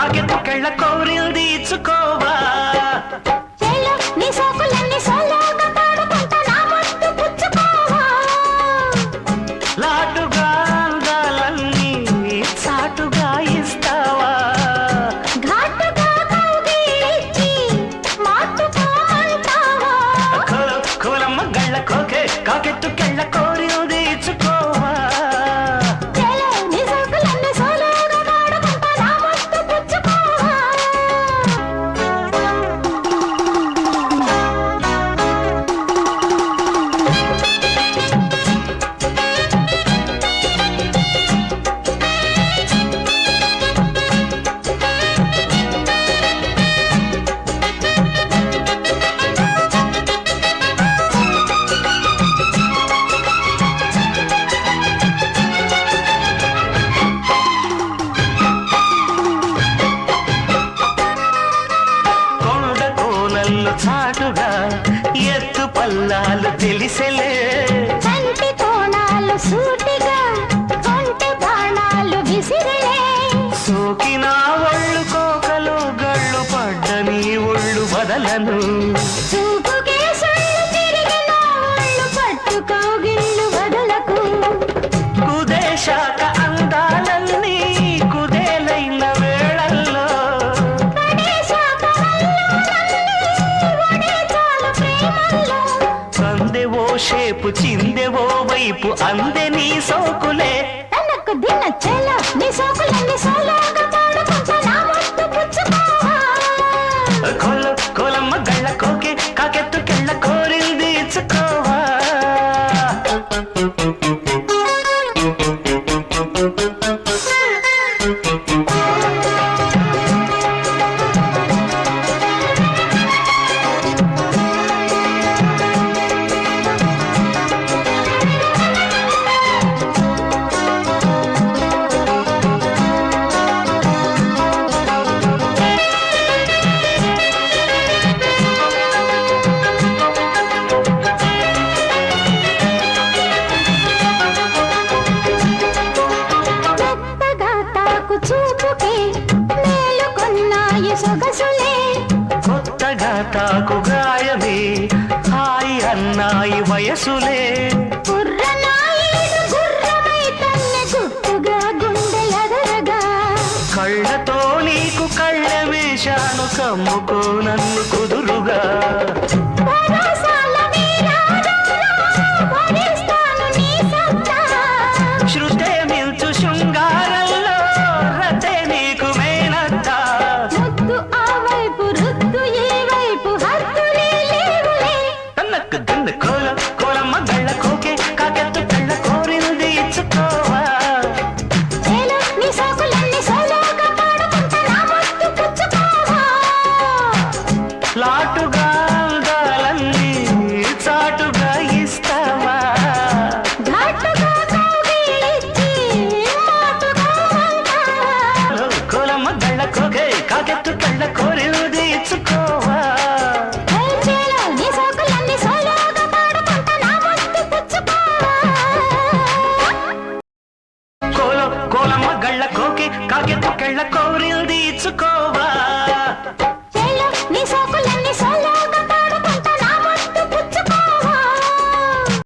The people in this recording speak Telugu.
కాకెత్తు కెళ్ళ కోరిల్ది ఇచ్చుకోవా నీ సోకులన్నీ సోలోగా పాడుకుంటా నా ముద్దు పుచ్చుకోవా లాటుగా అందాలన్నీ చాటుగా ఇస్తావా ఘాటుగా కౌగిలించి మాటుగా అంటావా కోలమ్మ గళ్ళ కోకే కాకెత్తు కెళ్ళ కోరిల్ది ఇచ్చుకోవా నీ సోకులన్నీ సోలోగా పాడుకుంటా నా ముద్దు పుచ్చుకోవా కొండ కోనల్లో చాటుగా ఎత్తు పల్లాలు తెలిసెలే కంటి కోణాలు సూటిగా కొంటె బాణాలు విసిరిలే సోకినా ఒళ్ళు కోకలు గళ్ళు పడ్డ నీ ఒళ్ళు బదలను చూపుకే సొళ్ళు తిరిగిన ఒళ్ళు పట్టుకోగిళ్ళు వదలకు కుదేశాక అందాలన్నీ కుదేలైన వేళల్లో పడేశాక వల్లులన్నీ ఒడే చాలు ప్రేమల్లో సందెవో షేపు చిందెవో వైపు అందే నీ సోకులే తనకు దిన చెల నీ సోకులన్నీ సోలోగా పాడుకుంటా నా ముద్దు పుచ్చుకోవా కోలమ్మ గళ్ళ కోకే కాకెత్తు కెళ్ళ కోరిల్ది ఇచ్చుకోవా మెత్తగా తాకు చూపుకే మేలుకొన్నాయి సొగసులే కొత్తగా తాకు గాయమే హాయి అన్నాయి వయసులే గుర్రనాయుడు గుర్రమై తన్నే గుట్టుగా గుండెలదరగా కళ్ళతో నీకు కళ్ళ వేశాను కమ్ముకో నన్ను కుదురుగా భరోసాల నీరాజాలో భరిస్తాను నీ సత్తా శృతే మిల్చు శృంగారంలో రతే నీకు మేనత్తా ముద్దు ఆ వైపు రుద్దు ఈ వైపు హద్దులే లేవులే తన్నకు దిన్న కోలమ్మ గళ్ళ కోకే కాకెత్తు కళ్ళ కోరిల్ది ఇచ్చుకోవా చేలో నీ సోకులన్నీ సోలోగా పాడుకుంటా నా ముద్దు పుచ్చుకోవా లాటుగా అందాలన్నీ చాటుగా ఇస్తావా ఘాటుగా కౌగిలించి మాటుగా అంటావా కోలమ్మ గళ్ళ కోకే కాకెత్తు కళ్ళ కోరిల్ది ఇచ్చుకోవా చేలో నీ సోకులన్నీ సోలోగా పాడుకుంటా నా ముద్దు పుచ్చుకోవా కోలమ్మ గళ్ళ కోకే కాకెత్తు కళ్ళ కోరిల్ది ఇచ్చుకోవా